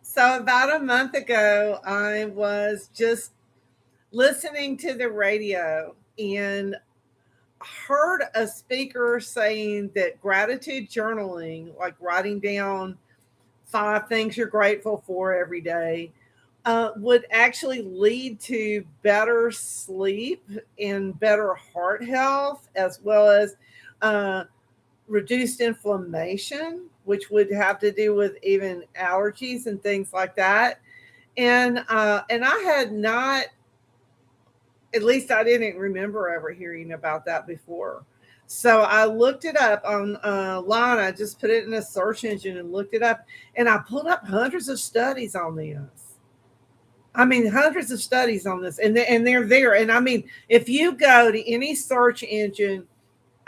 So about a month ago, I was just listening to the radio and heard a speaker saying that gratitude journaling, like writing down 5 things you're grateful for every day, would actually lead to better sleep and better heart health, as well as uh, reduced inflammation, which would have to do with even allergies and things like that. And I had not, at least I didn't remember ever hearing about that before. So I looked it up on line. I just put it in a search engine and looked it up, and I pulled up hundreds of studies on this. I mean, hundreds of studies on this, and they're there. And I mean, if you go to any search engine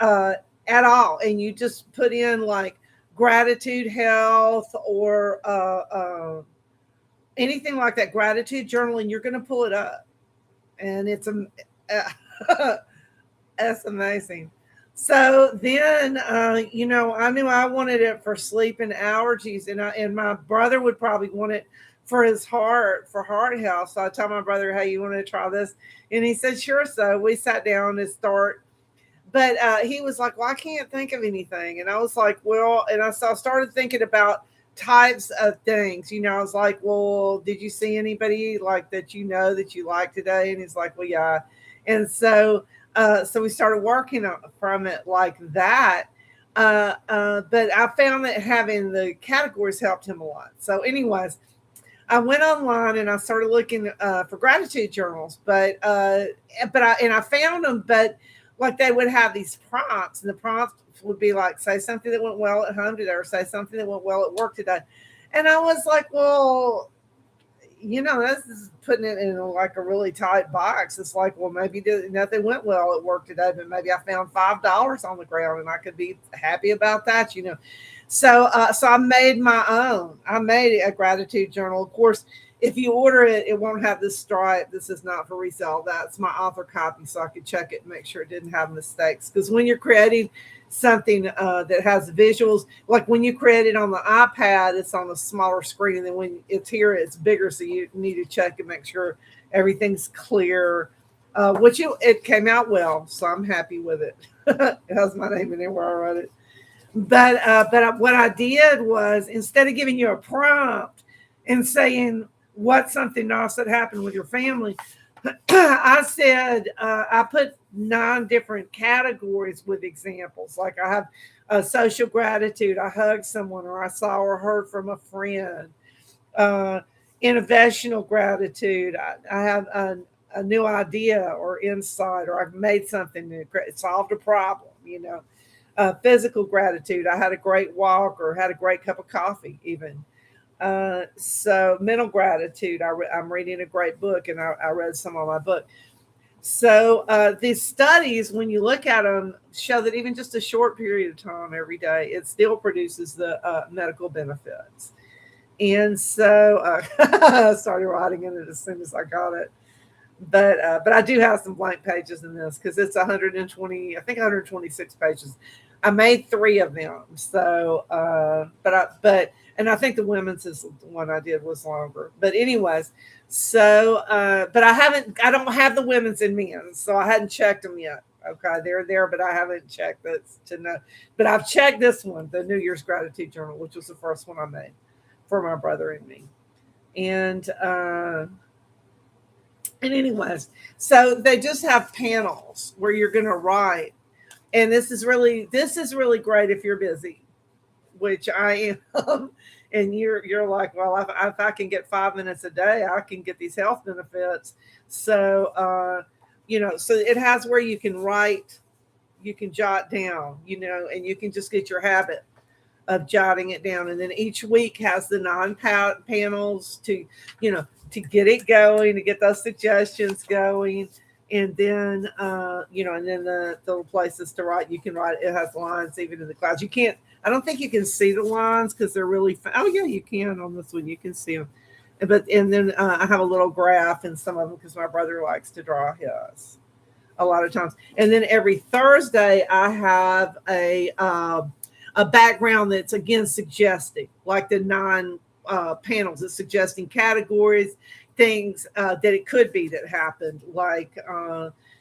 uh, at all, and you just put in like gratitude health or anything like that, gratitude journaling, you're going to pull it up, and it's that's amazing. So then, I knew I wanted it for sleep and allergies, and my brother would probably want it for his heart, for heart health. So I told my brother, "Hey, you want to try this?" And he said, "Sure." So we sat down and start. But he was like, "Well, I can't think of anything," and I was like, "Well," and I started thinking about types of things. I was like, "Well, did you see anybody like that that you like today?" And he's like, "Well, yeah." And so we started working from it like that. But I found that having the categories helped him a lot. So, anyways, I went online and I started looking for gratitude journals, but I found them, but like they would have these prompts, and the prompts would be like, say something that went well at home today, or say something that went well at work today. And I was like, well, this is putting it in like a really tight box. It's like, well, maybe nothing went well at work today, but maybe I found $5 on the ground, and I could be happy about that. So I made my own. I made a gratitude journal. Of course, if you order it, it won't have this stripe. This is not for resale. That's my author copy, so I could check it and make sure it didn't have mistakes. Because when you're creating something that has visuals, like when you create it on the iPad, it's on a smaller screen, and then when it's here, it's bigger. So you need to check and make sure everything's clear. It came out well, so I'm happy with it. It has my name in there where I wrote it. But what I did was, instead of giving you a prompt and saying what's something else that happened with your family, I said I put 9 different categories with examples. Like I have social gratitude, I hugged someone, or I saw or heard from a friend. Uh, Innovational gratitude, I have a new idea or insight, or I've made something new, solved a problem. Physical gratitude, I had a great walk or had a great cup of coffee, even. So mental gratitude, I'm reading a great book, and I read some of my book. So these studies, when you look at them, show that even just a short period of time every day, it still produces the medical benefits. And so I started writing in it as soon as I got it. But I do have some blank pages in this because it's 120, I think 126 pages. I made 3 of them. So, and I think the women's is the one I did was longer. But anyways, but I don't have the women's and men's, so I hadn't checked them yet. Okay, they're there, but I haven't checked this to know. But I've checked this one, the New Year's Gratitude Journal, which was the first one I made for my brother and me. And and anyways, so they just have panels where you're going to write, and this is really great if you're busy, which I am. And you're like, well, if I can get 5 minutes a day, I can get these health benefits. So so it has where you can write, you can jot down, and you can just get your habit of jotting it down. And then each week has the panels to get it going, to get those suggestions going. And then, and then the places to write, you can write, it has lines even in the clouds. You can't, I don't think you can see the lines because they're really, oh yeah, you can on this one, you can see them. And then I have a little graph in some of them because my brother likes to draw his a lot of times. And then every Thursday, I have a background that's again suggesting, like the nine panels. It's suggesting categories, things that it could be that happened, like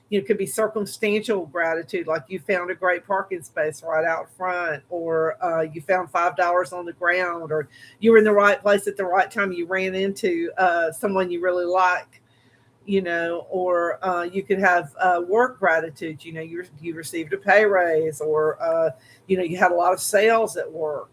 it could be circumstantial gratitude, like you found a great parking space right out front, or you found $5 on the ground, or you were in the right place at the right time. You ran into someone you really like, or you could have work gratitude. You received a pay raise, or you had a lot of sales at work.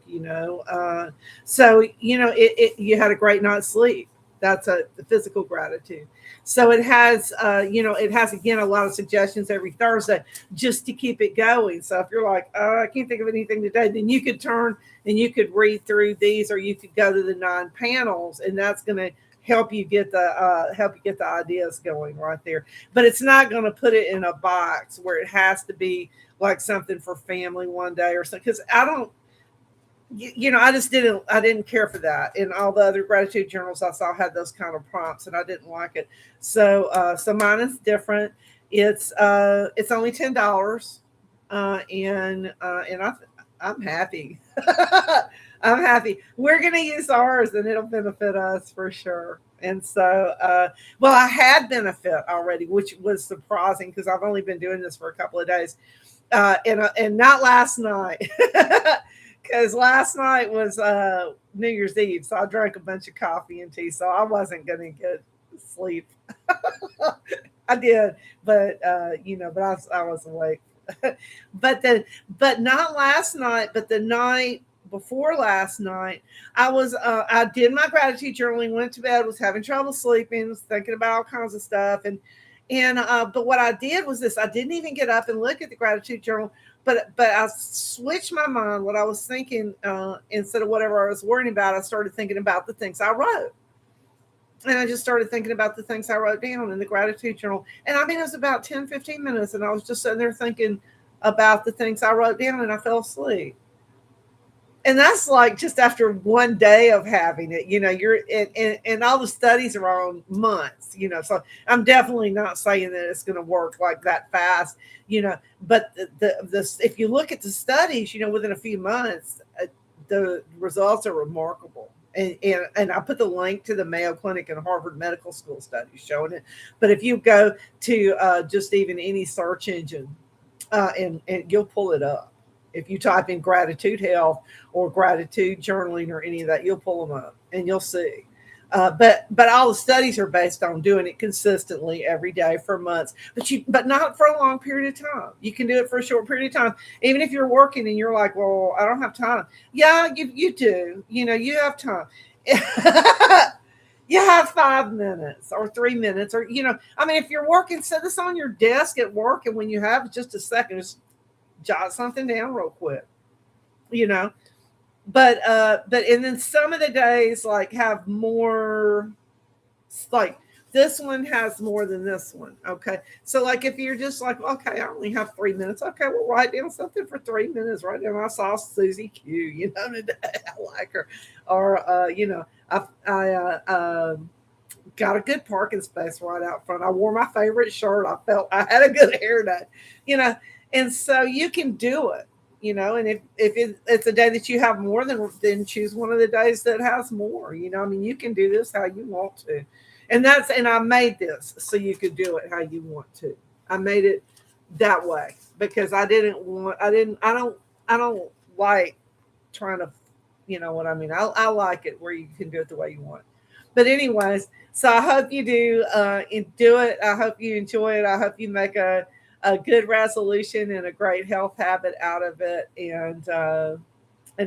So you had a great night's sleep. That's the physical gratitude. So it has again a lot of suggestions every Thursday just to keep it going. So if you're like, oh, I can't think of anything today, then you could turn and you could read through these, or you could go to the 9 panels, and that's going to help you get the ideas going right there. But it's not going to put it in a box where it has to be like something for family one day or something. Because I didn't care for that. And all the other gratitude journals I saw had those kind of prompts, and I didn't like it. So mine is different. It's only $10, and I'm happy. I'm happy. We're going to use ours, and it'll benefit us for sure. And so, I had benefit already, which was surprising because I've only been doing this for a couple of days, and not last night, because last night was New Year's Eve, so I drank a bunch of coffee and tea, so I wasn't going to get sleep. I did, but I was awake. but not last night, but the night before last night, I did my gratitude journaling, went to bed, was having trouble sleeping, was thinking about all kinds of stuff, and but what I did was this: I didn't even get up and look at the gratitude journal, but I switched my mind. What I was thinking, instead of whatever I was worrying about, I started thinking about the things I wrote. And I just started thinking about the things I wrote down in the gratitude journal. And I mean, it was about 10, 15 minutes. And I was just sitting there thinking about the things I wrote down, and I fell asleep. And that's like just after one day of having it, and all the studies are on months, so I'm definitely not saying that it's going to work like that fast, but if you look at the studies, within a few months, the results are remarkable. And I put the link to the Mayo Clinic and Harvard Medical School studies showing it. But if you go to just even any search engine, and you'll pull it up. If you type in gratitude health or gratitude journaling or any of that, you'll pull them up and you'll see. But all the studies are based on doing it consistently every day for months, but not for a long period of time. You can do it for a short period of time, even if you're working and you're like, well, I don't have time. Yeah, you do. You have time. You have 5 minutes or 3 minutes, or if you're working, set this on your desk at work, and when you have just a second, just jot something down real quick. But and then some of the days like have more, like this one has more than this one. Okay. So like if you're just like, okay, I only have 3 minutes. Okay, well, write down something for 3 minutes. Write down, I saw Susie Q, today. I like her. Or I got a good parking space right out front. I wore my favorite shirt. I felt I had a good hair day, and so you can do it. And if it's a day that you have more, then choose one of the days that has more. You can do this how you want to, and I made this so you could do it how you want to. I made it that way because I don't like trying to, what I mean. I like it where you can do it the way you want. But anyways, so I hope you do it. I hope you enjoy it. I hope you make a good resolution and a great health habit out of it, and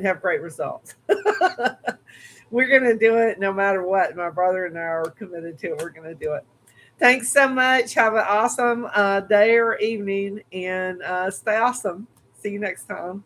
have great results. We're going to do it no matter what. My brother and I are committed to it. We're going to do it. Thanks so much. Have an awesome day or evening, and stay awesome. See you next time.